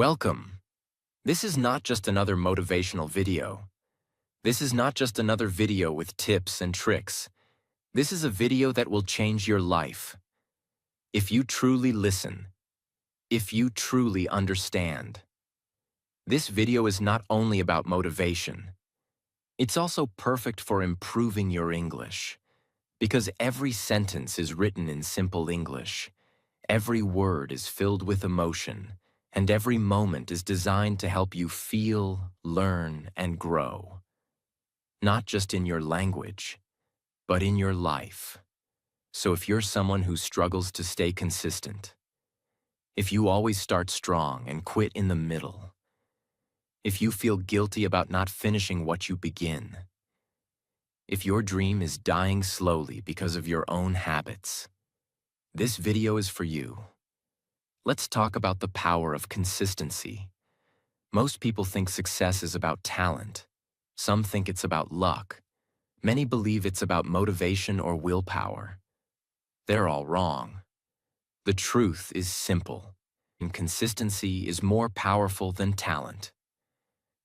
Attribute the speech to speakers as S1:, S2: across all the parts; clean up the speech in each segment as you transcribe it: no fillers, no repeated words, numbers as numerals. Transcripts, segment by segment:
S1: Welcome. This is not just another motivational video. This is not just another video with tips and tricks. This is a video that will change your life. If you truly listen, if you truly understand. This video is not only about motivation. It's also perfect for improving your English. Because every sentence is written in simple English. Every word is filled with emotion. And every moment is designed to help you feel, learn, and grow. Not just in your language, but in your life. So if you're someone who struggles to stay consistent, if you always start strong and quit in the middle, if you feel guilty about not finishing what you begin, if your dream is dying slowly because of your own habits, this video is for you. Let's talk about the power of consistency. Most people think success is about talent. Some think it's about luck. Many believe it's about motivation or willpower. They're all wrong. The truth is simple, and consistency is more powerful than talent.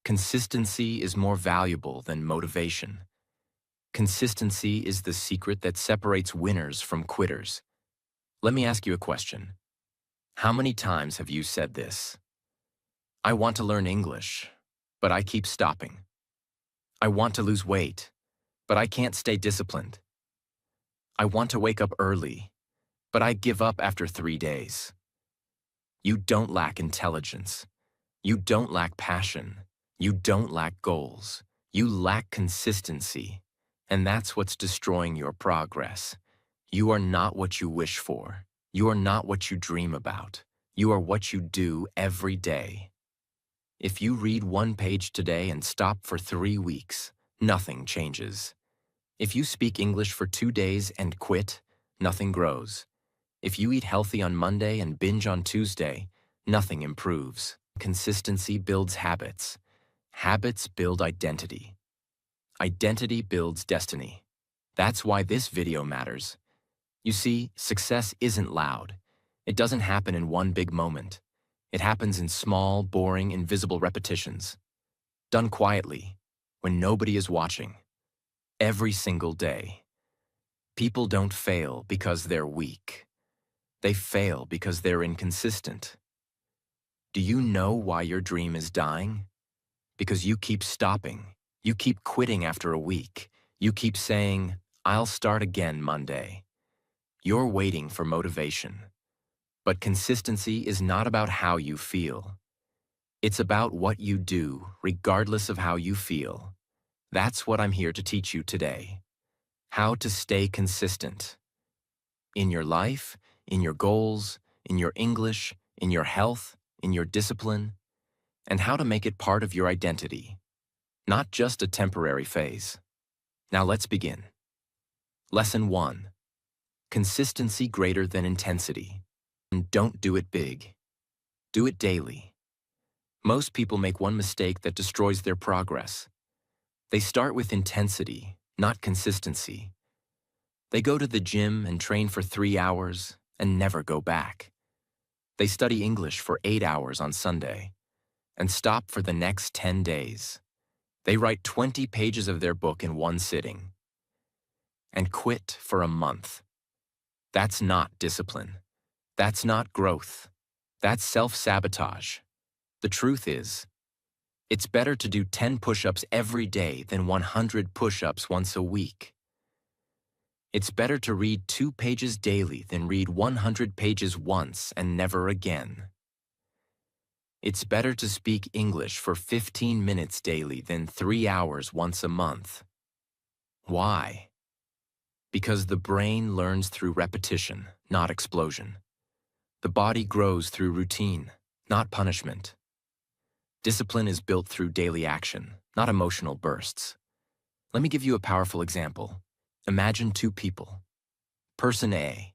S1: Consistency is more valuable than motivation. Consistency is the secret that separates winners from quitters. Let me ask you a question. How many times have you said this? I want to learn English, but I keep stopping. I want to lose weight, but I can't stay disciplined. I want to wake up early, but I give up after 3 days. You don't lack intelligence. You don't lack passion. You don't lack goals. You lack consistency, and that's what's destroying your progress. You are not what you wish for. You are not what you dream about. You are what you do every day. If you read one page today and stop for 3 weeks, nothing changes. If you speak English for 2 days and quit, nothing grows. If you eat healthy on Monday and binge on Tuesday, nothing improves. Consistency builds habits. Habits build identity. Identity builds destiny. That's why this video matters. You see, success isn't loud. It doesn't happen in one big moment. It happens in small, boring, invisible repetitions. Done quietly, when nobody is watching. Every single day. People don't fail because they're weak. They fail because they're inconsistent. Do you know why your dream is dying? Because you keep stopping. You keep quitting after a week. You keep saying, I'll start again Monday. You're waiting for motivation. But consistency is not about how you feel. It's about what you do, regardless of how you feel. That's what I'm here to teach you today. How to stay consistent. In your life, in your goals, in your English, in your health, in your discipline, and how to make it part of your identity. Not just a temporary phase. Now let's begin. Lesson 1. Consistency greater than intensity. And don't do it big. Do it daily. Most people make one mistake that destroys their progress. They start with intensity, not consistency. They go to the gym and train for 3 hours and never go back. They study English for 8 hours on Sunday and stop for the next 10 days. They write 20 pages of their book in one sitting and quit for a month. That's not discipline. That's not growth. That's self-sabotage. The truth is, it's better to do 10 push-ups every day than 100 push-ups once a week. It's better to read 2 pages daily than read 100 pages once and never again. It's better to speak English for 15 minutes daily than 3 hours once a month. Why? Because the brain learns through repetition, not explosion. The body grows through routine, not punishment. Discipline is built through daily action, not emotional bursts. Let me give you a powerful example. Imagine 2 people. Person A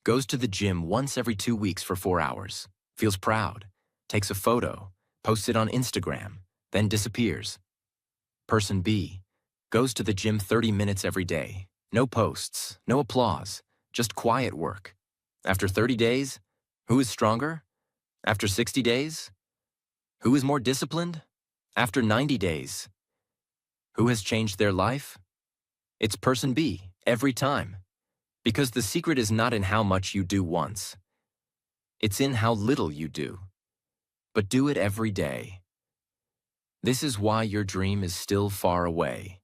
S1: goes to the gym once every 2 weeks for 4 hours, feels proud, takes a photo, posts it on Instagram, then disappears. Person B goes to the gym 30 minutes every day. No posts, no applause, just quiet work. After 30 days, who is stronger? After 60 days, Who is more disciplined? After 90 days. Who has changed their life? It's person B, every time. Because the secret is not in how much you do once. It's in how little you do. But do it every day. This is why your dream is still far away.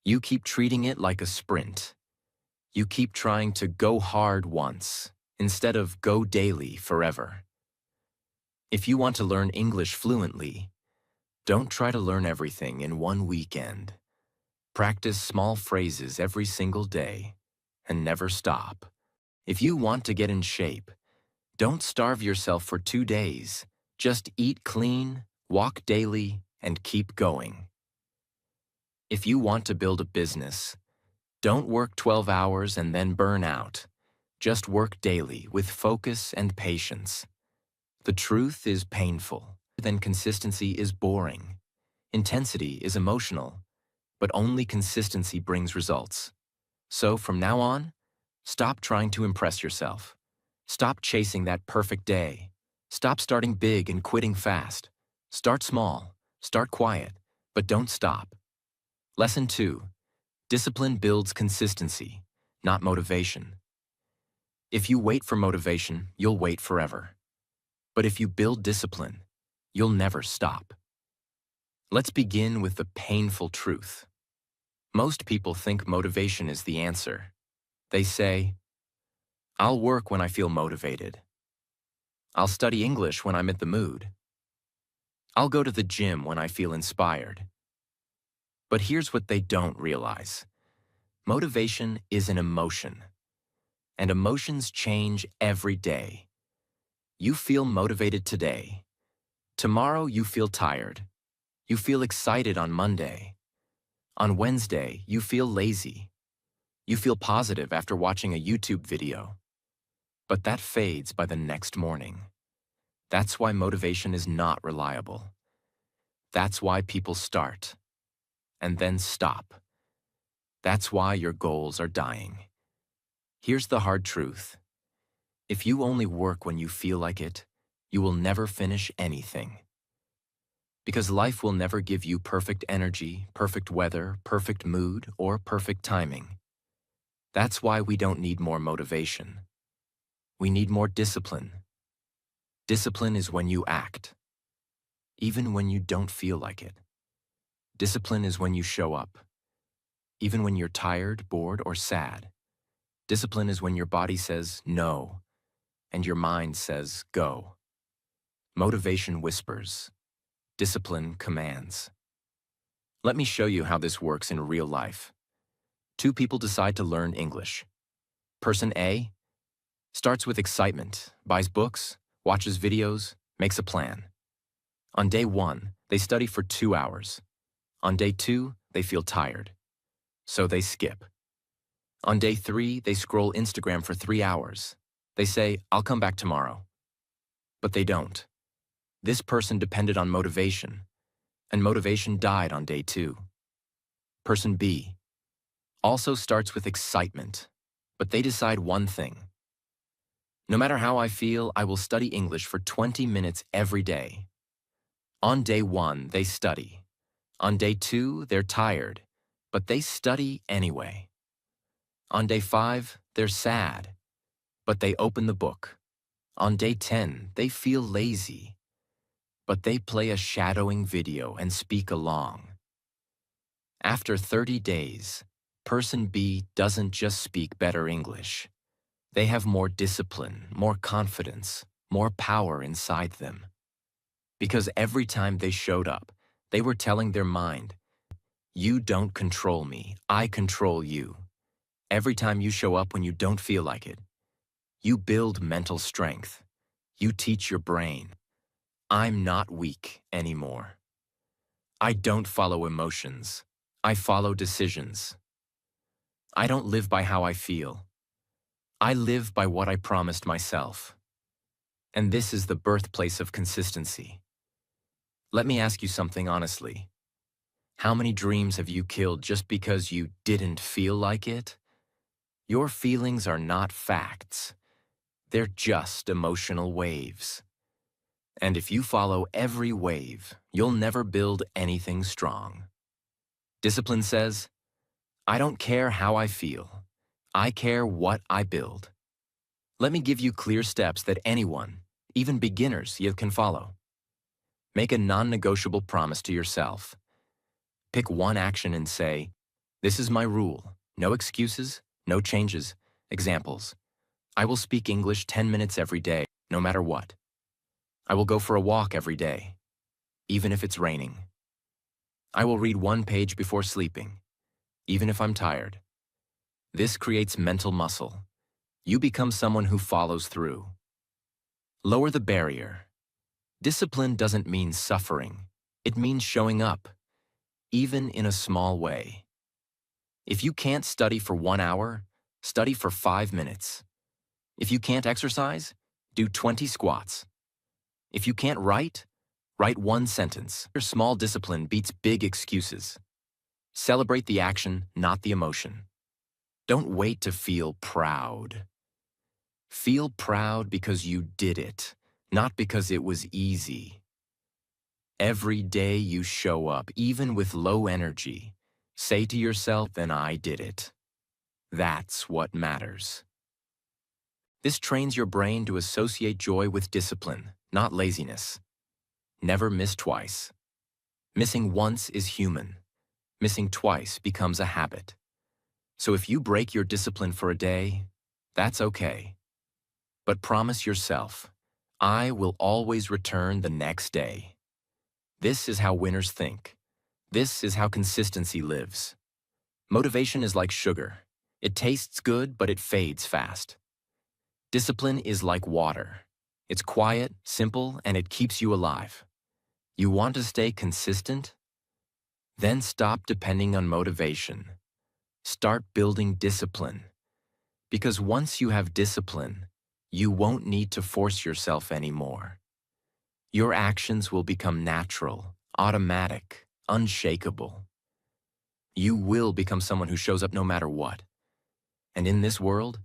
S1: You keep treating it like a sprint. You keep trying to go hard once, instead of go daily forever. If you want to learn English fluently, don't try to learn everything in one weekend. Practice small phrases every single day, and never stop. If you want to get in shape, don't starve yourself for 2 days. Just eat clean, walk daily, and keep going. If you want to build a business, don't work 12 hours and then burn out. Just work daily with focus and patience. The truth is painful, then consistency is boring. Intensity is emotional, but only consistency brings results. So from now on, stop trying to impress yourself. Stop chasing that perfect day. Stop starting big and quitting fast. Start small, start quiet, but don't stop. Lesson 2. Discipline builds consistency, not motivation. If you wait for motivation, you'll wait forever. But if you build discipline, you'll never stop. Let's begin with the painful truth. Most people think motivation is the answer. They say, I'll work when I feel motivated. I'll study English when I'm in the mood. I'll go to the gym when I feel inspired. But here's what they don't realize. Motivation is an emotion, and emotions change every day. You feel motivated today. Tomorrow you feel tired. You feel excited on Monday. On Wednesday, you feel lazy. You feel positive after watching a YouTube video. But that fades by the next morning. That's why motivation is not reliable. That's why people start and then stop. That's why your goals are dying. Here's the hard truth. If you only work when you feel like it, you will never finish anything. Because life will never give you perfect energy, perfect weather, perfect mood, or perfect timing. That's why we don't need more motivation. We need more discipline. Discipline is when you act, even when you don't feel like it. Discipline is when you show up, even when you're tired, bored, or sad. Discipline is when your body says no, and your mind says go. Motivation whispers. Discipline commands. Let me show you how this works in real life. 2 people decide to learn English. Person A starts with excitement, buys books, watches videos, makes a plan. On day 1, they study for 2 hours. On day 2, they feel tired. So they skip. On day 3, they scroll Instagram for 3 hours. They say, I'll come back tomorrow. But they don't. This person depended on motivation, and motivation died on day 2. Person B also starts with excitement, but they decide one thing. No matter how I feel, I will study English for 20 minutes every day. On day 1, they study. On day 2, they're tired, but they study anyway. On day 5, they're sad, but they open the book. On day 10, they feel lazy, but they play a shadowing video and speak along. After 30 days, person B doesn't just speak better English. They have more discipline, more confidence, more power inside them. Because every time they showed up, they were telling their mind, you don't control me, I control you. Every time you show up when you don't feel like it, you build mental strength. You teach your brain, I'm not weak anymore. I don't follow emotions. I follow decisions. I don't live by how I feel. I live by what I promised myself. And this is the birthplace of consistency. Let me ask you something honestly. How many dreams have you killed just because you didn't feel like it? Your feelings are not facts. They're just emotional waves. And if you follow every wave, you'll never build anything strong. Discipline says, I don't care how I feel. I care what I build. Let me give you clear steps that anyone, even beginners, you can follow. Make a non-negotiable promise to yourself. Pick one action and say, this is my rule. No excuses, no changes. Examples. I will speak English 10 minutes every day, no matter what. I will go for a walk every day, even if it's raining. I will read one page before sleeping, even if I'm tired. This creates mental muscle. You become someone who follows through. Lower the barrier. Discipline doesn't mean suffering. It means showing up, even in a small way. If you can't study for 1 hour, study for 5 minutes. If you can't exercise, do 20 squats. If you can't write, write 1 sentence. Your small discipline beats big excuses. Celebrate the action, not the emotion. Don't wait to feel proud. Feel proud because you did it, not because it was easy. Every day you show up, even with low energy, say to yourself, then I did it. That's what matters. This trains your brain to associate joy with discipline, not laziness. Never miss twice. Missing once is human. Missing twice becomes a habit. So if you break your discipline for a day, that's okay. But promise yourself, I will always return the next day. This is how winners think. This is how consistency lives. Motivation is like sugar. It tastes good, but it fades fast. Discipline is like water. It's quiet, simple, and it keeps you alive. You want to stay consistent? Then stop depending on motivation. Start building discipline. Because once you have discipline, you won't need to force yourself anymore. Your actions will become natural, automatic, unshakable. You will become someone who shows up no matter what. And in this world,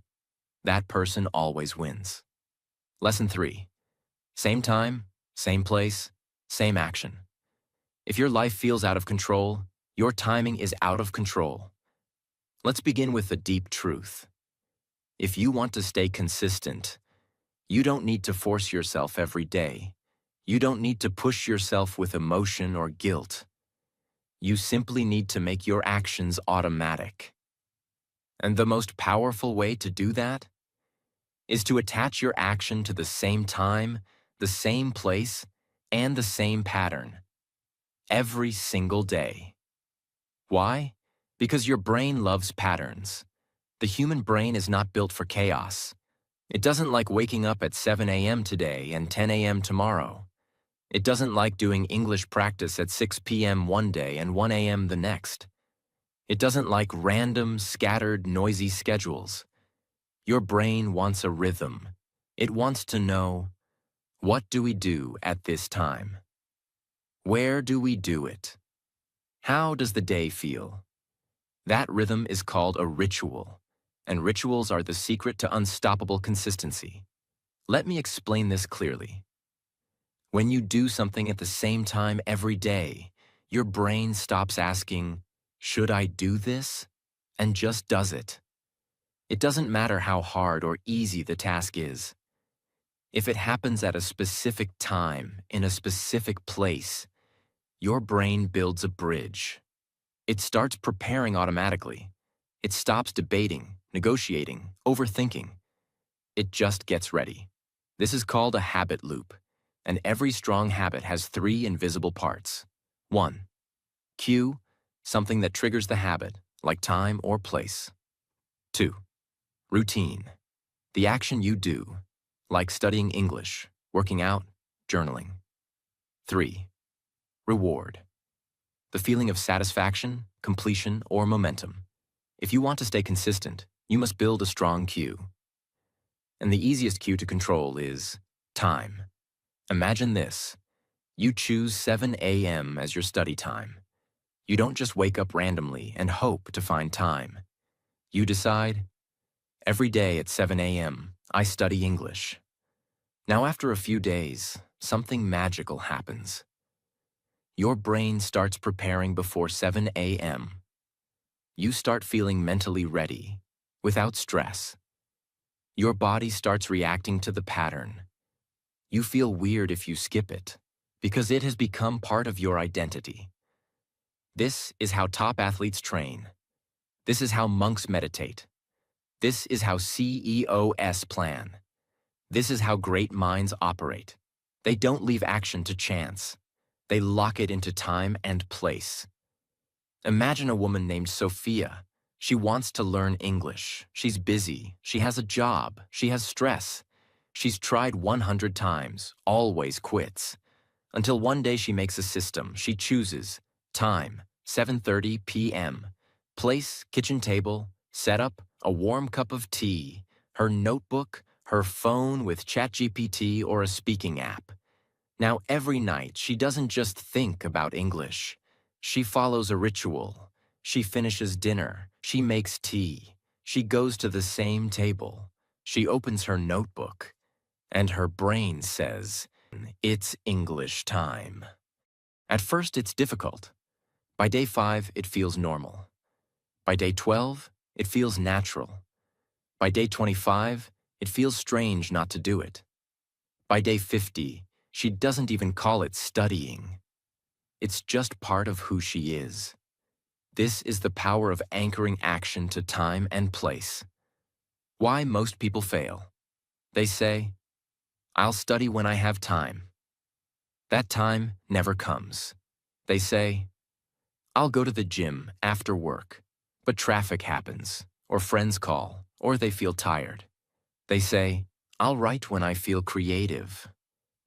S1: that person always wins. Lesson 3. Same time, same place, same action. If your life feels out of control, your timing is out of control. Let's begin with the deep truth. If you want to stay consistent, you don't need to force yourself every day. You don't need to push yourself with emotion or guilt. You simply need to make your actions automatic. And the most powerful way to do that is to attach your action to the same time, the same place, and the same pattern. Every single day. Why? Because your brain loves patterns. The human brain is not built for chaos. It doesn't like waking up at 7 a.m. today and 10 a.m. tomorrow. It doesn't like doing English practice at 6 p.m. one day and 1 a.m. the next. It doesn't like random, scattered, noisy schedules. Your brain wants a rhythm. It wants to know, what do we do at this time? Where do we do it? How does the day feel? That rhythm is called a ritual, and rituals are the secret to unstoppable consistency. Let me explain this clearly. When you do something at the same time every day, your brain stops asking, should I do this? And just does it. It doesn't matter how hard or easy the task is. If it happens at a specific time, in a specific place, your brain builds a bridge. It starts preparing automatically. It stops debating, negotiating, overthinking. It just gets ready. This is called a habit loop, and every strong habit has 3 invisible parts. 1. Cue, something that triggers the habit, like time or place. 2. Routine, the action you do, like studying English, working out, journaling. 3. Reward, the feeling of satisfaction, completion, or momentum. If you want to stay consistent, you must build a strong cue. And the easiest cue to control is time. Imagine this. You choose 7 a.m. as your study time. You don't just wake up randomly and hope to find time. You decide, every day at 7 a.m., I study English. Now after a few days, something magical happens. Your brain starts preparing before 7 a.m. You start feeling mentally ready, without stress. Your body starts reacting to the pattern. You feel weird if you skip it, because it has become part of your identity. This is how top athletes train. This is how monks meditate. This is how CEOs plan. This is how great minds operate. They don't leave action to chance. They lock it into time and place. Imagine a woman named Sophia. She wants to learn English. She's busy. She has a job. She has stress. She's tried 100 times, always quits. Until one day she makes a system. She chooses time, 7:30 p.m. Place, kitchen table, setup, a warm cup of tea, her notebook, her phone with ChatGPT or a speaking app. Now every night she doesn't just think about English. She follows a ritual. She finishes dinner. She makes tea. She goes to the same table. She opens her notebook. And her brain says, "It's English time." At first, it's difficult. By day 5, it feels normal. By day 12, it feels natural. By day 25, it feels strange not to do it. By day 50, she doesn't even call it studying. It's just part of who she is. This is the power of anchoring action to time and place. Why most people fail? They say, "I'll study when I have time." That time never comes. They say, "I'll go to the gym after work," but traffic happens, or friends call, or they feel tired. They say, "I'll write when I feel creative,"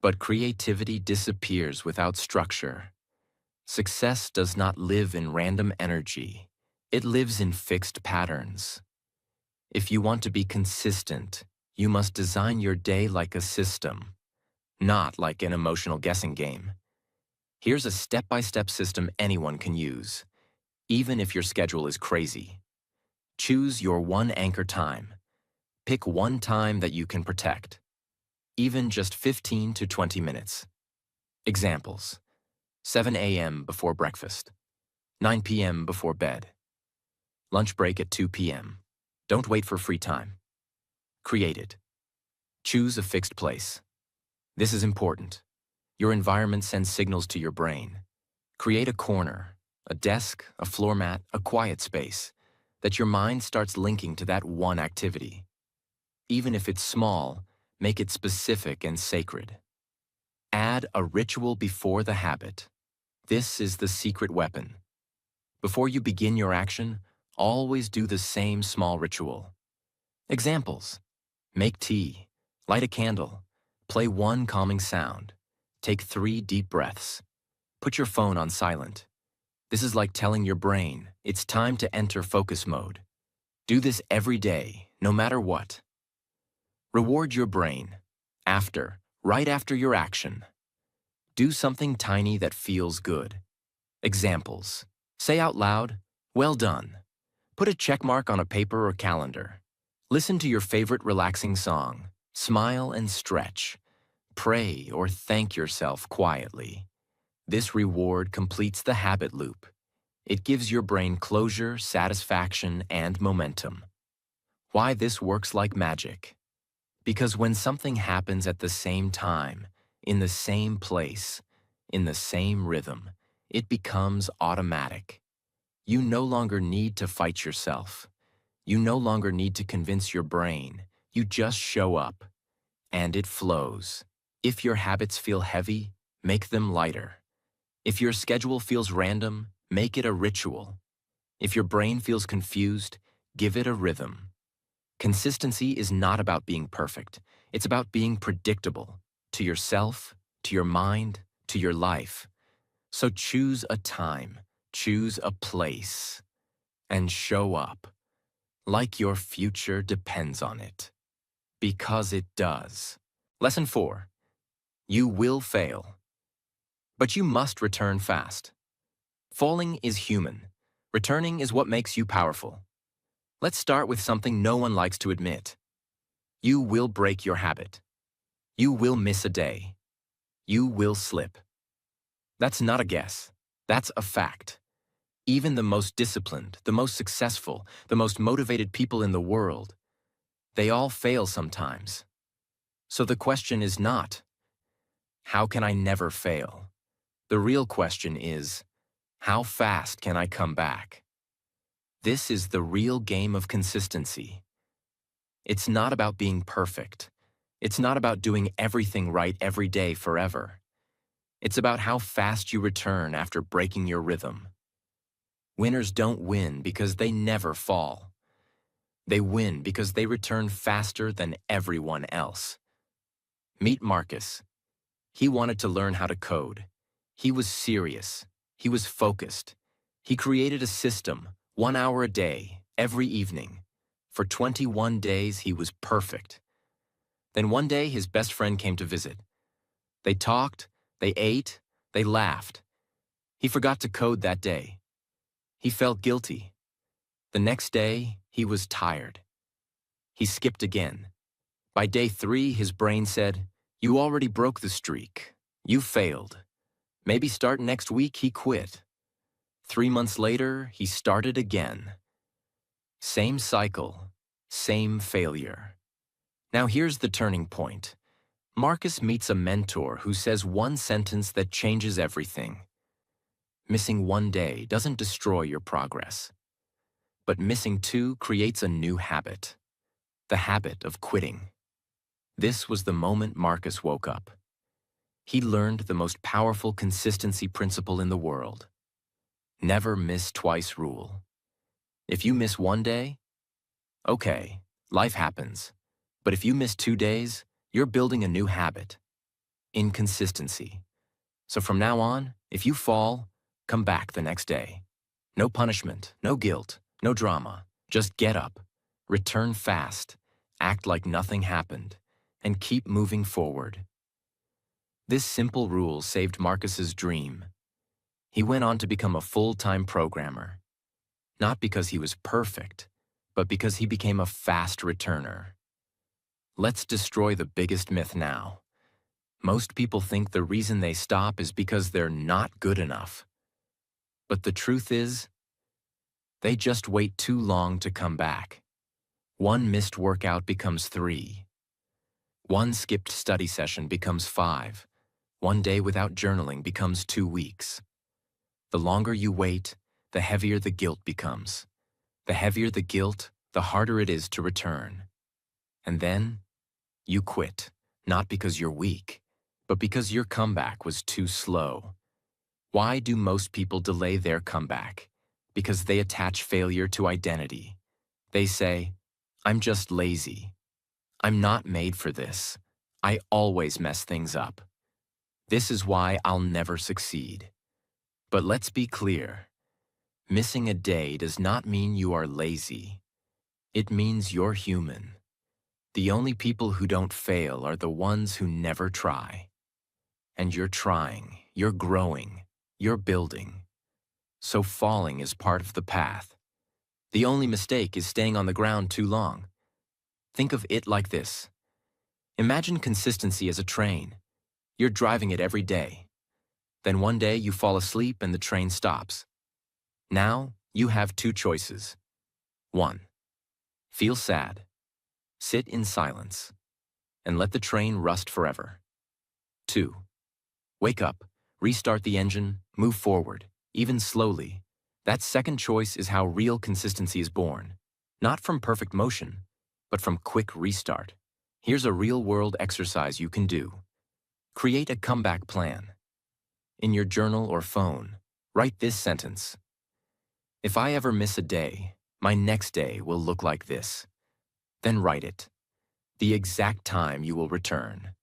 S1: but creativity disappears without structure. Success does not live in random energy. It lives in fixed patterns. If you want to be consistent, you must design your day like a system, not like an emotional guessing game. Here's a step-by-step system anyone can use, even if your schedule is crazy. Choose your one anchor time. Pick one time that you can protect, even just 15 to 20 minutes. Examples: 7 a.m. before breakfast, 9 p.m. before bed, lunch break at 2 p.m. Don't wait for free time. Create it. Choose a fixed place. This is important. Your environment sends signals to your brain. Create a corner, a desk, a floor mat, a quiet space, that your mind starts linking to that one activity. Even if it's small, make it specific and sacred. Add a ritual before the habit. This is the secret weapon. Before you begin your action, always do the same small ritual. Examples: make tea, light a candle, play one calming sound, take 3 deep breaths, put your phone on silent. This is like telling your brain, it's time to enter focus mode. Do this every day, no matter what. Reward your brain. Right after your action. Do something tiny that feels good. Examples: say out loud, "Well done." Put a check mark on a paper or calendar. Listen to your favorite relaxing song. Smile and stretch. Pray or thank yourself quietly. This reward completes the habit loop. It gives your brain closure, satisfaction, and momentum. Why this works like magic? Because when something happens at the same time, in the same place, in the same rhythm, it becomes automatic. You no longer need to fight yourself. You no longer need to convince your brain. You just show up, and it flows. If your habits feel heavy, make them lighter. If your schedule feels random, make it a ritual. If your brain feels confused, give it a rhythm. Consistency is not about being perfect. It's about being predictable to yourself, to your mind, to your life. So choose a time, choose a place, and show up like your future depends on it. Because it does. Lesson 4. You will fail, but you must return fast. Falling is human. Returning is what makes you powerful. Let's start with something no one likes to admit. You will break your habit. You will miss a day. You will slip. That's not a guess. That's a fact. Even the most disciplined, the most successful, the most motivated people in the world, they all fail sometimes. So the question is not, how can I never fail? The real question is, how fast can I come back? This is the real game of consistency. It's not about being perfect. It's not about doing everything right every day forever. It's about how fast you return after breaking your rhythm. Winners don't win because they never fall. They win because they return faster than everyone else. Meet Marcus. He wanted to learn how to code. He was serious. He was focused. He created a system, 1 hour a day, every evening. For 21 days, he was perfect. Then one day, his best friend came to visit. They talked, they ate, they laughed. He forgot to code that day. He felt guilty. The next day, he was tired. He skipped again. By day 3, his brain said, "You already broke the streak. You failed. Maybe start next week." He quit. 3 months later, he started again. Same cycle, same failure. Now here's the turning point. Marcus meets a mentor who says one sentence that changes everything. Missing 1 day doesn't destroy your progress. But missing 2 creates a new habit. The habit of quitting. This was the moment Marcus woke up. He learned the most powerful consistency principle in the world. Never miss twice rule. If you miss 1 day, okay, life happens. But if you miss 2 days, you're building a new habit. Inconsistency. So from now on, if you fall, come back the next day. No punishment, no guilt, no drama. Just get up, return fast, act like nothing happened, and keep moving forward. This simple rule saved Marcus's dream. He went on to become a full-time programmer. Not because he was perfect, but because he became a fast returner. Let's destroy the biggest myth now. Most people think the reason they stop is because they're not good enough. But the truth is, they just wait too long to come back. 1 missed workout becomes 3. 1 skipped study session becomes 5. 1 day without journaling becomes 2 weeks. The longer you wait, the heavier the guilt becomes. The heavier the guilt, the harder it is to return. And then, you quit, not because you're weak, but because your comeback was too slow. Why do most people delay their comeback? Because they attach failure to identity. They say, "I'm just lazy. I'm not made for this. I always mess things up. This is why I'll never succeed." But let's be clear. Missing a day does not mean you are lazy. It means you're human. The only people who don't fail are the ones who never try. And you're trying, you're growing, you're building. So falling is part of the path. The only mistake is staying on the ground too long. Think of it like this. Imagine consistency as a train. You're driving it every day. Then one day you fall asleep and the train stops. Now you have 2 choices. 1. Feel sad. Sit in silence and let the train rust forever. 2. Wake up, restart the engine, move forward, even slowly. That second choice is how real consistency is born. Not from perfect motion, but from quick restart. Here's a real-world exercise you can do. Create a comeback plan. In your journal or phone, write this sentence. If I ever miss a day, my next day will look like this. Then write it. The exact time you will return.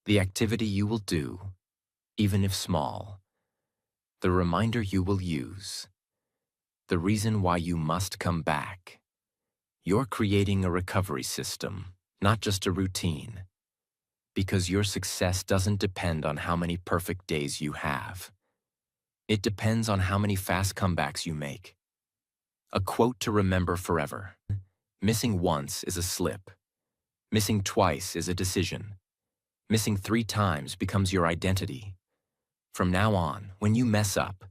S1: The activity you will do, even if small. The reminder you will use. The reason why you must come back. You're creating a recovery system, not just a routine. Because your success doesn't depend on how many perfect days you have. It depends on how many fast comebacks you make. A quote to remember forever. Missing once is a slip. Missing twice is a decision. Missing 3 times becomes your identity. From now on, when you mess up,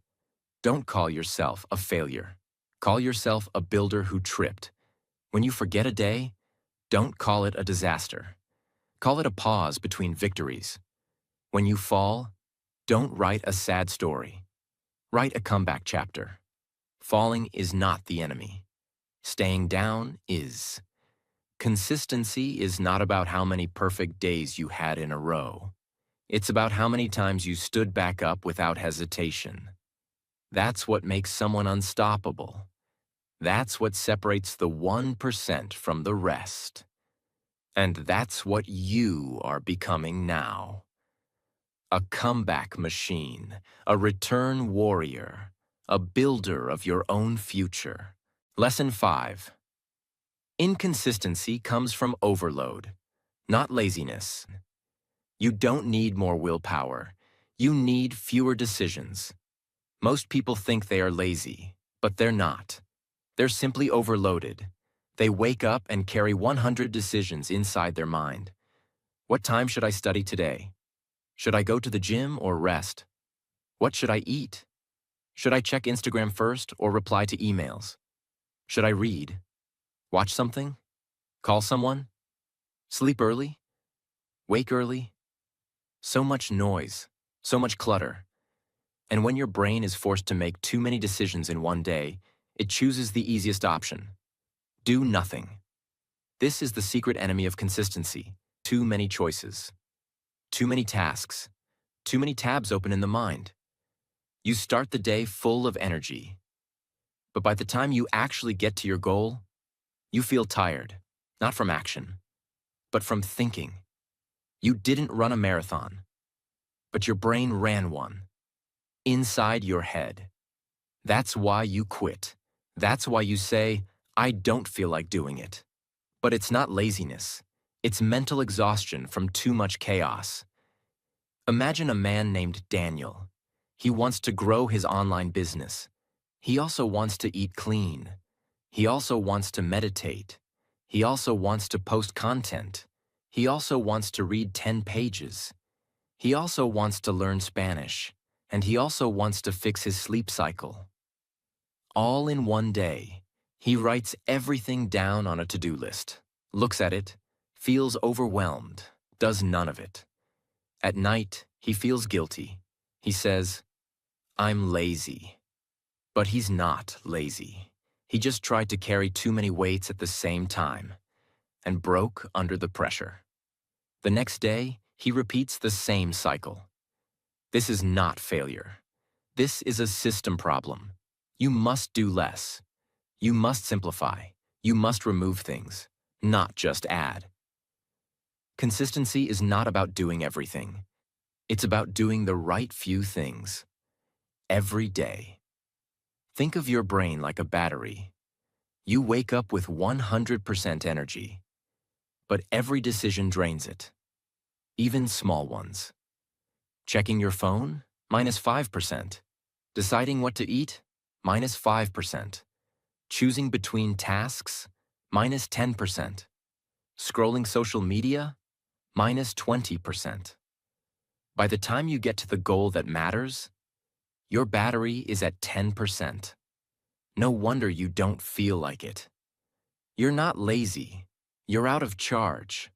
S1: don't call yourself a failure. Call yourself a builder who tripped. When you forget a day, don't call it a disaster. Call it a pause between victories. When you fall, don't write a sad story. Write a comeback chapter. Falling is not the enemy. Staying down is. Consistency is not about how many perfect days you had in a row. It's about how many times you stood back up without hesitation. That's what makes someone unstoppable. That's what separates the 1% from the rest. And that's what you are becoming now. A comeback machine, a return warrior, a builder of your own future. Lesson 5. Inconsistency comes from overload, not laziness. You don't need more willpower. You need fewer decisions. Most people think they are lazy, but they're not. They're simply overloaded. They wake up and carry 100 decisions inside their mind. What time should I study today? Should I go to the gym or rest? What should I eat? Should I check Instagram first or reply to emails? Should I read? Watch something? Call someone? Sleep early? Wake early? So much noise, so much clutter. And when your brain is forced to make too many decisions in one day, it chooses the easiest option. Do nothing. This is the secret enemy of consistency. Too many choices. Too many tasks. Too many tabs open in the mind. You start the day full of energy. But by the time you actually get to your goal, you feel tired, not from action, but from thinking. You didn't run a marathon, but your brain ran one. Inside your head. That's why you quit. That's why you say, I don't feel like doing it. But it's not laziness. It's mental exhaustion from too much chaos. Imagine a man named Daniel. He wants to grow his online business. He also wants to eat clean. He also wants to meditate. He also wants to post content. He also wants to read 10 pages. He also wants to learn Spanish. And he also wants to fix his sleep cycle. All in one day, he writes everything down on a to-do list, looks at it, feels overwhelmed, does none of it. At night, he feels guilty. He says, I'm lazy. But he's not lazy. He just tried to carry too many weights at the same time and broke under the pressure. The next day, he repeats the same cycle. This is not failure. This is a system problem. You must do less. You must simplify. You must remove things, not just add. Consistency is not about doing everything. It's about doing the right few things. Every day. Think of your brain like a battery. You wake up with 100% energy, but every decision drains it, even small ones. Checking your phone? -5%. Deciding what to eat? -5%. Choosing between tasks? -10%. Scrolling social media? -20%. By the time you get to the goal that matters, your battery is at 10%. No wonder you don't feel like it. You're not lazy. You're out of charge.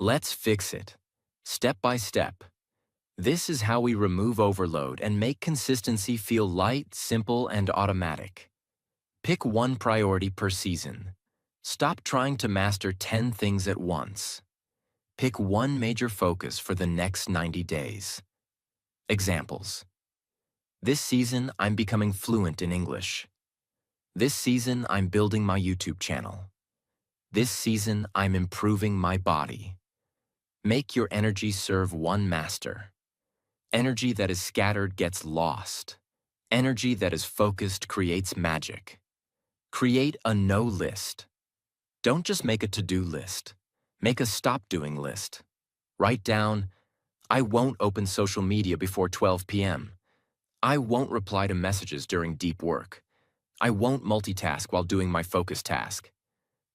S1: Let's fix it, step by step. This is how we remove overload and make consistency feel light, simple, and automatic. Pick one priority per season. Stop trying to master 10 things at once. Pick one major focus for the next 90 days. Examples. This season, I'm becoming fluent in English. This season, I'm building my YouTube channel. This season, I'm improving my body. Make your energy serve one master. Energy that is scattered gets lost. Energy that is focused creates magic. Create a no list. Don't just make a to-do list. Make a stop-doing list. Write down, I won't open social media before 12 p.m. I won't reply to messages during deep work. I won't multitask while doing my focus task.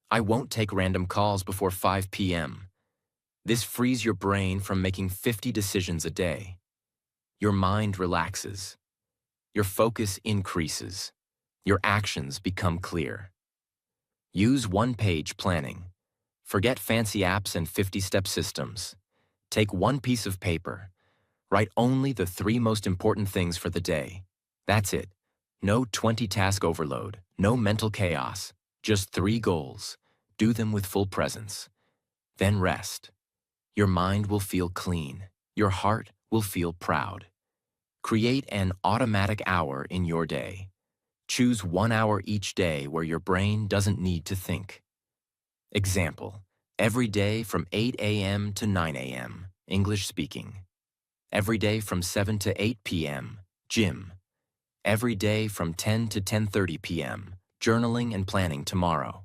S1: I won't take random calls before 5 p.m. This frees your brain from making 50 decisions a day. Your mind relaxes. Your focus increases. Your actions become clear. Use one-page planning. Forget fancy apps and 50-step systems. Take one piece of paper. Write only the 3 most important things for the day. That's it. No 20-task overload, no mental chaos. Just 3 goals. Do them with full presence. Then rest. Your mind will feel clean. Your heart will feel proud. Create an automatic hour in your day. Choose 1 hour each day where your brain doesn't need to think. Example, every day from 8 a.m. to 9 a.m., English speaking. Every day from 7 to 8 p.m., gym. Every day from 10 to 10:30 p.m., journaling and planning tomorrow.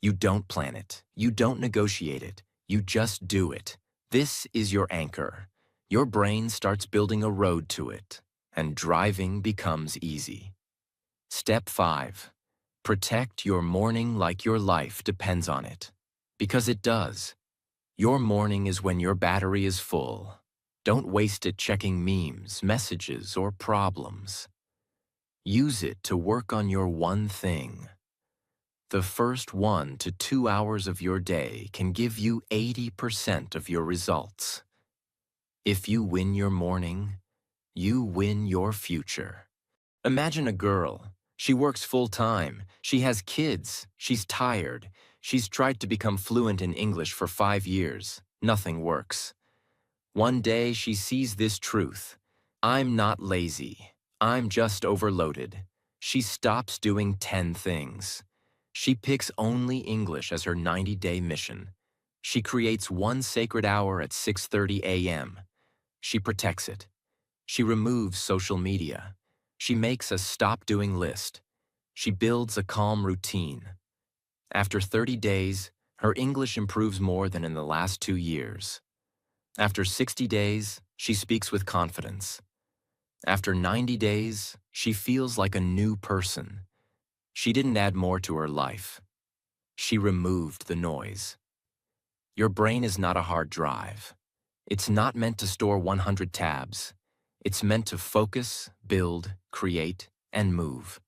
S1: You don't plan it. You don't negotiate it. You just do it. This is your anchor. Your brain starts building a road to it, and driving becomes easy. Step 5. Protect your morning like your life depends on it. Because it does. Your morning is when your battery is full. Don't waste it checking memes, messages, or problems. Use it to work on your one thing. The first 1 to 2 hours of your day can give you 80% of your results. If you win your morning, you win your future. Imagine a girl. She works full-time. She has kids. She's tired. She's tried to become fluent in English for 5 years. Nothing works. One day she sees this truth. I'm not lazy. I'm just overloaded. She stops doing 10 things. She picks only English as her 90-day mission. She creates 1 sacred hour at 6:30 a.m. She protects it. She removes social media. She makes a stop-doing list. She builds a calm routine. After 30 days, her English improves more than in the last 2 years. After 60 days, she speaks with confidence. After 90 days, she feels like a new person. She didn't add more to her life. She removed the noise. Your brain is not a hard drive. It's not meant to store 100 tabs. It's meant to focus, build, create, and move.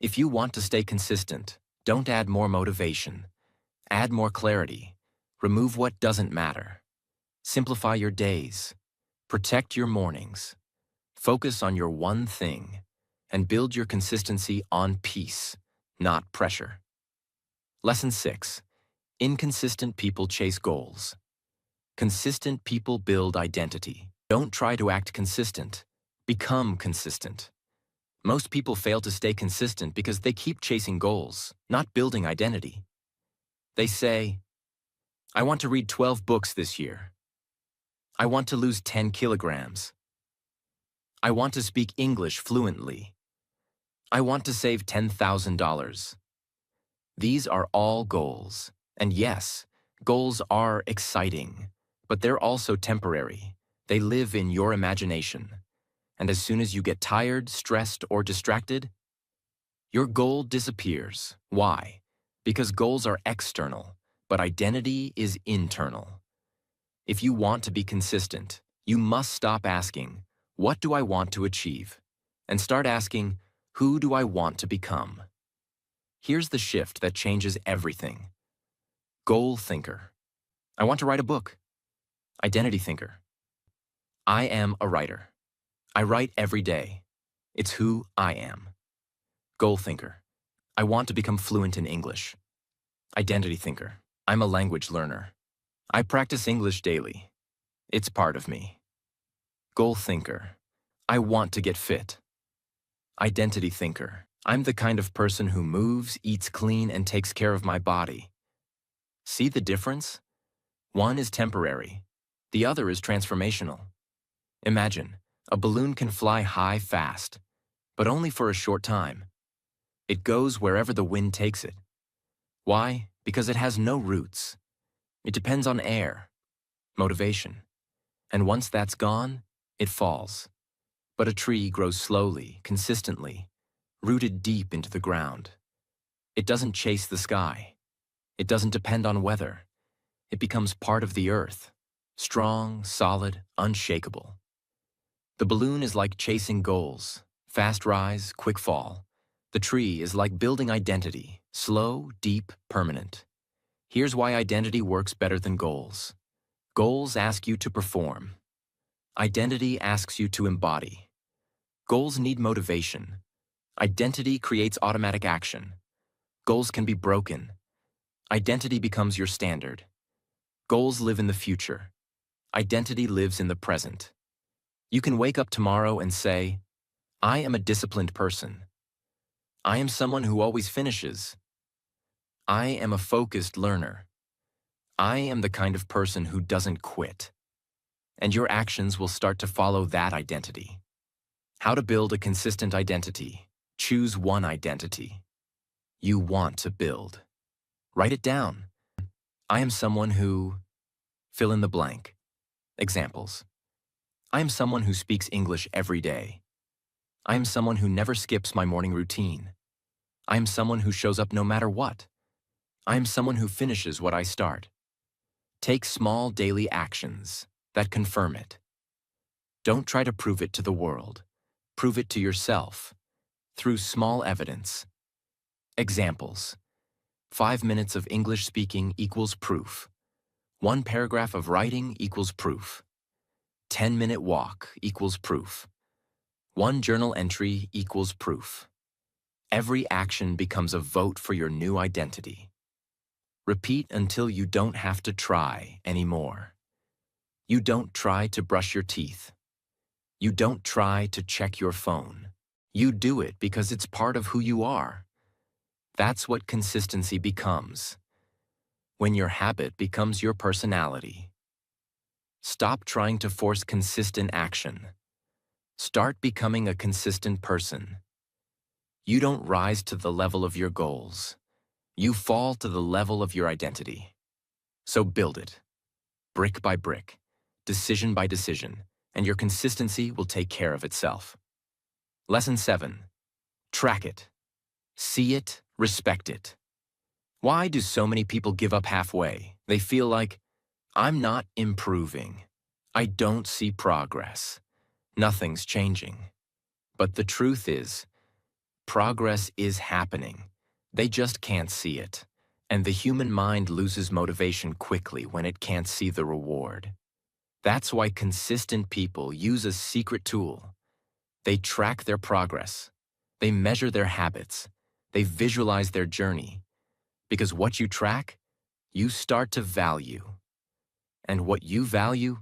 S1: If you want to stay consistent, don't add more motivation. Add more clarity. Remove what doesn't matter. Simplify your days. Protect your mornings. Focus on your one thing. And build your consistency on peace, not pressure. Lesson 6. Inconsistent people chase goals. Consistent people build identity. Don't try to act consistent. Become consistent. Most people fail to stay consistent because they keep chasing goals, not building identity. They say, I want to read 12 books this year. I want to lose 10 kilograms. I want to speak English fluently. I want to save $10,000. These are all goals. And yes, goals are exciting, but they're also temporary. They live in your imagination. And as soon as you get tired, stressed, or distracted, your goal disappears. Why? Because goals are external, but identity is internal. If you want to be consistent, you must stop asking, what do I want to achieve? And start asking, who do I want to become? Here's the shift that changes everything. Goal thinker. I want to write a book. Identity thinker. I am a writer. I write every day. It's who I am. Goal thinker. I want to become fluent in English. Identity thinker. I'm a language learner. I practice English daily. It's part of me. Goal thinker. I want to get fit. Identity thinker. I'm the kind of person who moves, eats clean, and takes care of my body. See the difference? One is temporary. The other is transformational. Imagine, a balloon can fly high fast, but only for a short time. It goes wherever the wind takes it. Why? Because it has no roots. It depends on air, motivation. And once that's gone, it falls. But a tree grows slowly, consistently, rooted deep into the ground. It doesn't chase the sky. It doesn't depend on weather. It becomes part of the earth, strong, solid, unshakable. The balloon is like chasing goals, fast rise, quick fall. The tree is like building identity, slow, deep, permanent. Here's why identity works better than goals. Goals ask you to perform. Identity asks you to embody. Goals need motivation. Identity creates automatic action. Goals can be broken. Identity becomes your standard. Goals live in the future. Identity lives in the present. You can wake up tomorrow and say, I am a disciplined person. I am someone who always finishes. I am a focused learner. I am the kind of person who doesn't quit. And your actions will start to follow that identity. How to build a consistent identity. Choose one identity you want to build. Write it down. I am someone who... Fill in the blank. Examples. I am someone who speaks English every day. I am someone who never skips my morning routine. I am someone who shows up no matter what. I am someone who finishes what I start. Take small daily actions that confirm it. Don't try to prove it to the world. Prove it to yourself through small evidence. Examples. 5 minutes of English speaking equals proof. 1 paragraph of writing equals proof. 10-minute walk equals proof. 1 journal entry equals proof. Every action becomes a vote for your new identity. Repeat until you don't have to try anymore. You don't try to brush your teeth. You don't try to check your phone. You do it because it's part of who you are. That's what consistency becomes. When your habit becomes your personality. Stop trying to force consistent action. Start becoming a consistent person. You don't rise to the level of your goals. You fall to the level of your identity. So build it, brick by brick, decision by decision, and your consistency will take care of itself. Lesson 7. Track it. See it, respect it. Why do so many people give up halfway? They feel like, I'm not improving. I don't see progress. Nothing's changing. But the truth is, progress is happening. They just can't see it. And the human mind loses motivation quickly when it can't see the reward. That's why consistent people use a secret tool. They track their progress. They measure their habits. They visualize their journey. Because what you track, you start to value. And what you value,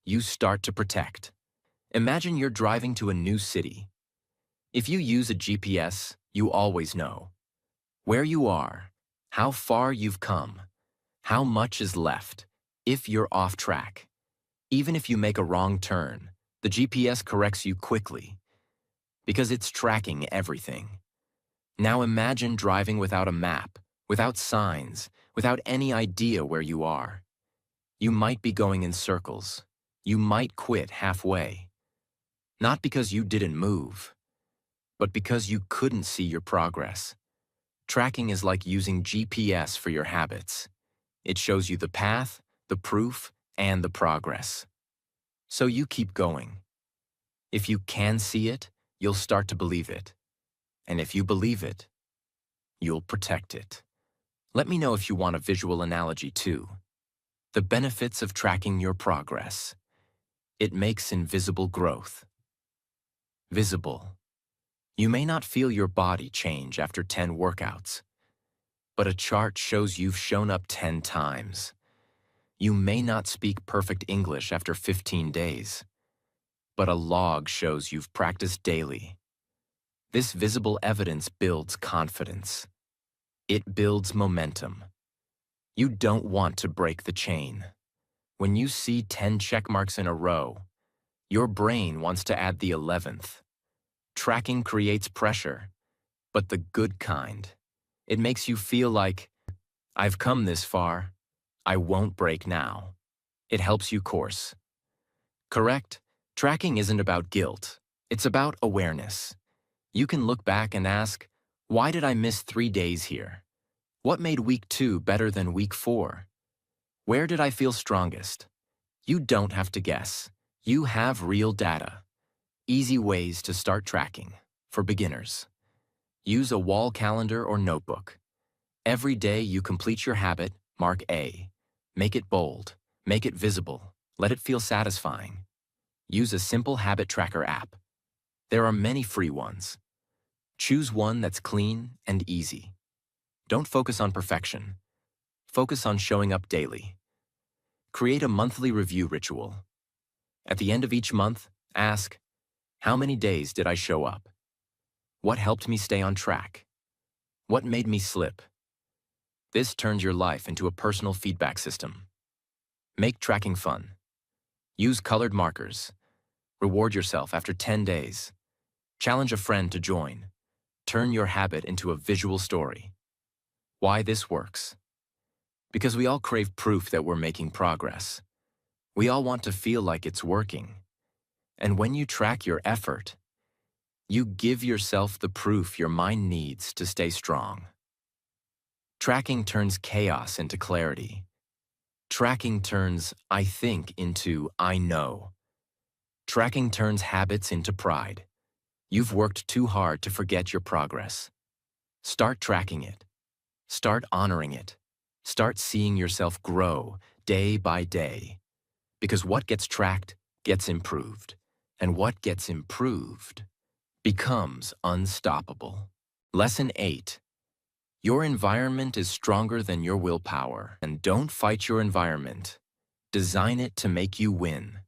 S1: you start to protect. Imagine you're driving to a new city. If you use a GPS, you always know where you are, how far you've come, how much is left, if you're off track. Even if you make a wrong turn, the GPS corrects you quickly because it's tracking everything. Now imagine driving without a map, without signs, without any idea where you are. You might be going in circles. You might quit halfway. Not because you didn't move, but because you couldn't see your progress. Tracking is like using GPS for your habits. It shows you the path, the proof, and the progress. So you keep going. If you can see it, you'll start to believe it. And if you believe it, you'll protect it. Let me know if you want a visual analogy too. The benefits of tracking your progress. It makes invisible growth. Visible. You may not feel your body change after 10 workouts, but a chart shows you've shown up 10 times. You may not speak perfect English after 15 days, but a log shows you've practiced daily. This visible evidence builds confidence. It builds momentum. You don't want to break the chain. When you see 10 check marks in a row, your brain wants to add the 11th. Tracking creates pressure, but the good kind. It makes you feel like, I've come this far, I won't break now. It helps you course. Correct? Tracking isn't about guilt. It's about awareness. You can look back and ask, why did I miss 3 days here? What made week 2 better than week 4? Where did I feel strongest? You don't have to guess. You have real data. Easy ways to start tracking. For beginners, use a wall calendar or notebook. Every day you complete your habit, mark A. Make it bold. Make it visible. Let it feel satisfying. Use a simple habit tracker app. There are many free ones. Choose one that's clean and easy. Don't focus on perfection. Focus on showing up daily. Create a monthly review ritual. At the end of each month, ask, how many days did I show up? What helped me stay on track? What made me slip? This turns your life into a personal feedback system. Make tracking fun. Use colored markers. Reward yourself after 10 days. Challenge a friend to join. Turn your habit into a visual story. Why this works? Because we all crave proof that we're making progress. We all want to feel like it's working. And when you track your effort, you give yourself the proof your mind needs to stay strong. Tracking turns chaos into clarity. Tracking turns I think into I know. Tracking turns habits into pride. You've worked too hard to forget your progress. Start tracking it. Start honoring it. Start seeing yourself grow day by day. Because what gets tracked gets improved. And what gets improved becomes unstoppable. Lesson 8. Your environment is stronger than your willpower. And don't fight your environment. Design it to make you win.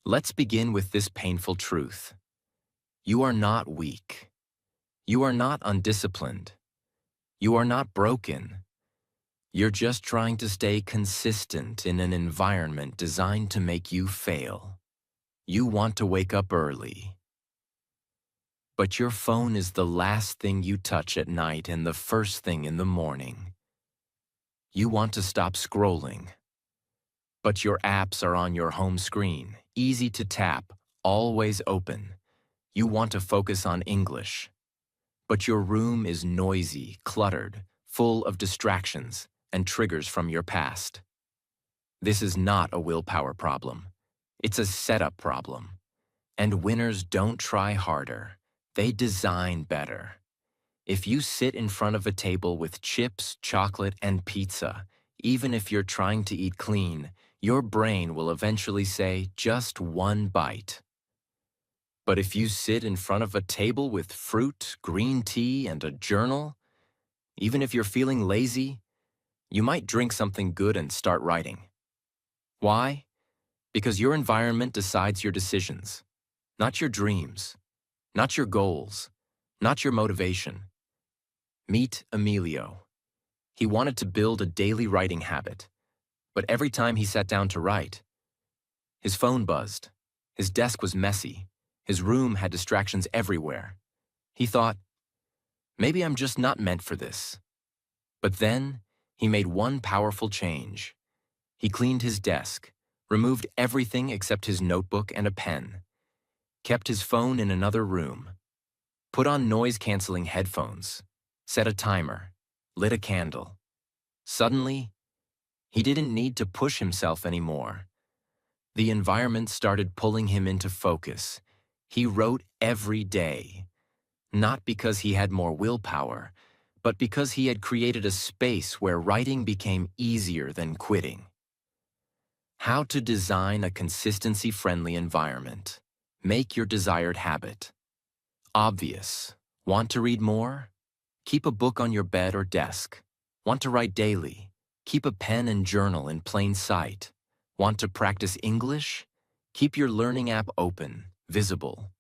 S1: Let's begin with this painful truth. You are not weak. You are not undisciplined. You are not broken. You're just trying to stay consistent in an environment designed to make you fail. You want to wake up early. But your phone is the last thing you touch at night and the first thing in the morning. You want to stop scrolling. But your apps are on your home screen, easy to tap, always open. You want to focus on English. But your room is noisy, cluttered, full of distractions and triggers from your past. This is not a willpower problem. It's a setup problem. And winners don't try harder. They design better. If you sit in front of a table with chips, chocolate, and pizza, even if you're trying to eat clean, your brain will eventually say, just one bite. But if you sit in front of a table with fruit, green tea, and a journal, even if you're feeling lazy, you might drink something good and start writing. Why? Because your environment decides your decisions, not your dreams, not your goals, not your motivation. Meet Emilio. He wanted to build a daily writing habit, but every time he sat down to write, his phone buzzed, his desk was messy, his room had distractions everywhere. He thought, maybe I'm just not meant for this. But then, he made one powerful change. He cleaned his desk, removed everything except his notebook and a pen, kept his phone in another room, put on noise-canceling headphones, set a timer, lit a candle. Suddenly, he didn't need to push himself anymore. The environment started pulling him into focus. He wrote every day, not because he had more willpower, but because he had created a space where writing became easier than quitting. How to design a consistency-friendly environment. Make your desired habit. Obvious. Want to read more? Keep a book on your bed or desk. Want to write daily? Keep a pen and journal in plain sight. Want to practice English? Keep your learning app open, visible.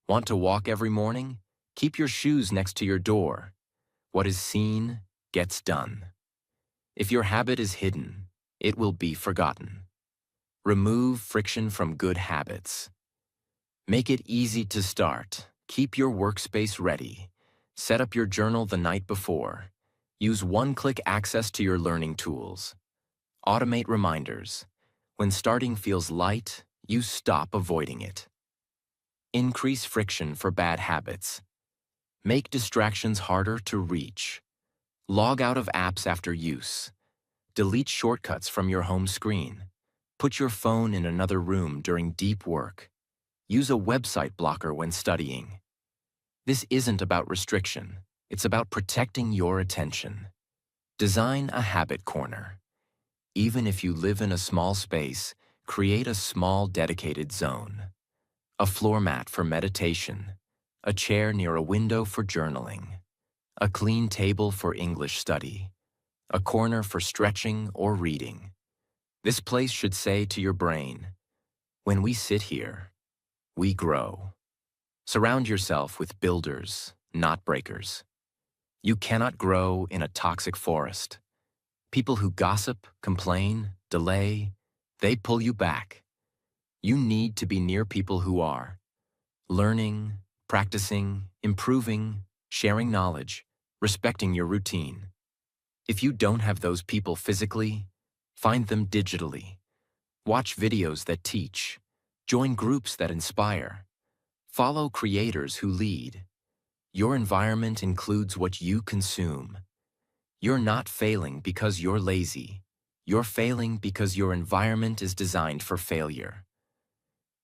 S1: Want to walk every morning? Keep your shoes next to your door. What is seen gets done. If your habit is hidden, it will be forgotten. Remove friction from good habits. Make it easy to start. Keep your workspace ready. Set up your journal the night before. Use one-click access to your learning tools. Automate reminders. When starting feels light, you stop avoiding it. Increase friction for bad habits. Make distractions harder to reach. Log out of apps after use. Delete shortcuts from your home screen. Put your phone in another room during deep work. Use a website blocker when studying. This isn't about restriction. It's about protecting your attention. Design a habit corner. Even if you live in a small space, create a small dedicated zone. A floor mat for meditation. A chair near a window for journaling. A clean table for English study. A corner for stretching or reading. This place should say to your brain, when we sit here, we grow. Surround yourself with builders, not breakers. You cannot grow in a toxic forest. People who gossip, complain, delay, they pull you back. You need to be near people who are learning, practicing, improving, sharing knowledge, respecting your routine. If you don't have those people physically, find them digitally. Watch videos that teach. Join groups that inspire. Follow creators who lead. Your environment includes what you consume. You're not failing because you're lazy. You're failing because your environment is designed for failure.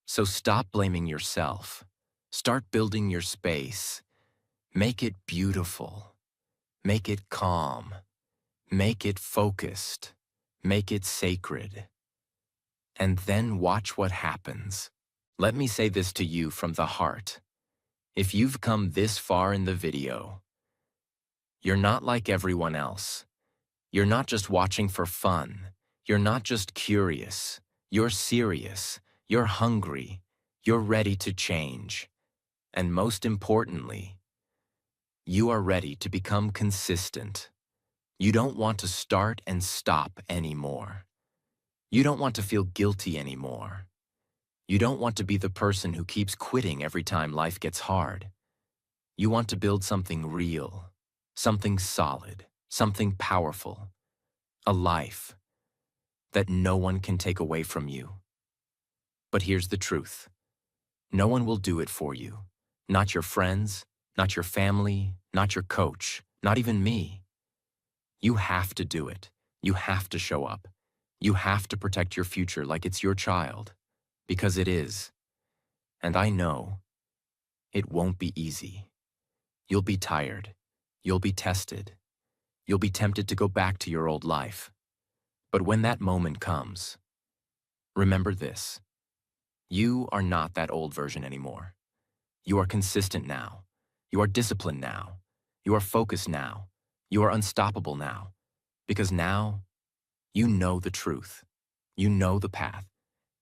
S1: So stop blaming yourself. Start building your space. Make it beautiful. Make it calm. Make it focused. Make it sacred. And then watch what happens. Let me say this to you from the heart. If you've come this far in the video, you're not like everyone else. You're not just watching for fun. You're not just curious. You're serious. You're hungry. You're ready to change. And most importantly, you are ready to become consistent. You don't want to start and stop anymore. You don't want to feel guilty anymore. You don't want to be the person who keeps quitting every time life gets hard. You want to build something real, something solid, something powerful, a life that no one can take away from you. But here's the truth. No one will do it for you. Not your friends, not your family, not your coach, not even me. You have to do it. You have to show up. You have to protect your future like it's your child, because it is. And I know it won't be easy. You'll be tired. You'll be tested. You'll be tempted to go back to your old life. But when that moment comes, remember this. You are not that old version anymore. You are consistent now. You are disciplined now. You are focused now. You are unstoppable now. Because now, you know the truth. You know the path.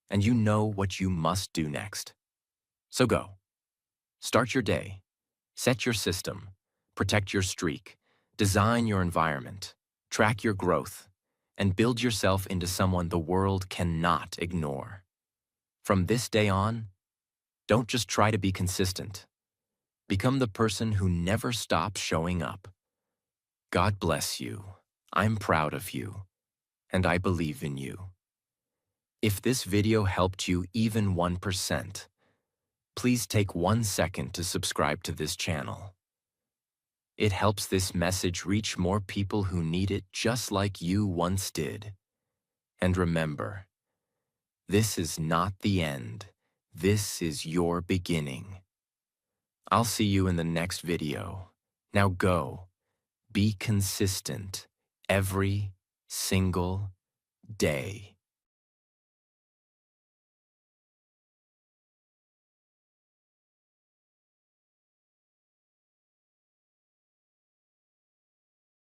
S1: And you know what you must do next. So go. Start your day. Set your system. Protect your streak. Design your environment. Track your growth. And build yourself into someone the world cannot ignore. From this day on, don't just try to be consistent. Become the person who never stops showing up. God bless you. I'm proud of you. And I believe in you. If this video helped you even 1%, please take 1 second to subscribe to this channel. It helps this message reach more people who need it just like you once did. And remember, this is not the end. This is your beginning. I'll see you in the next video. Now go. Be consistent every single day.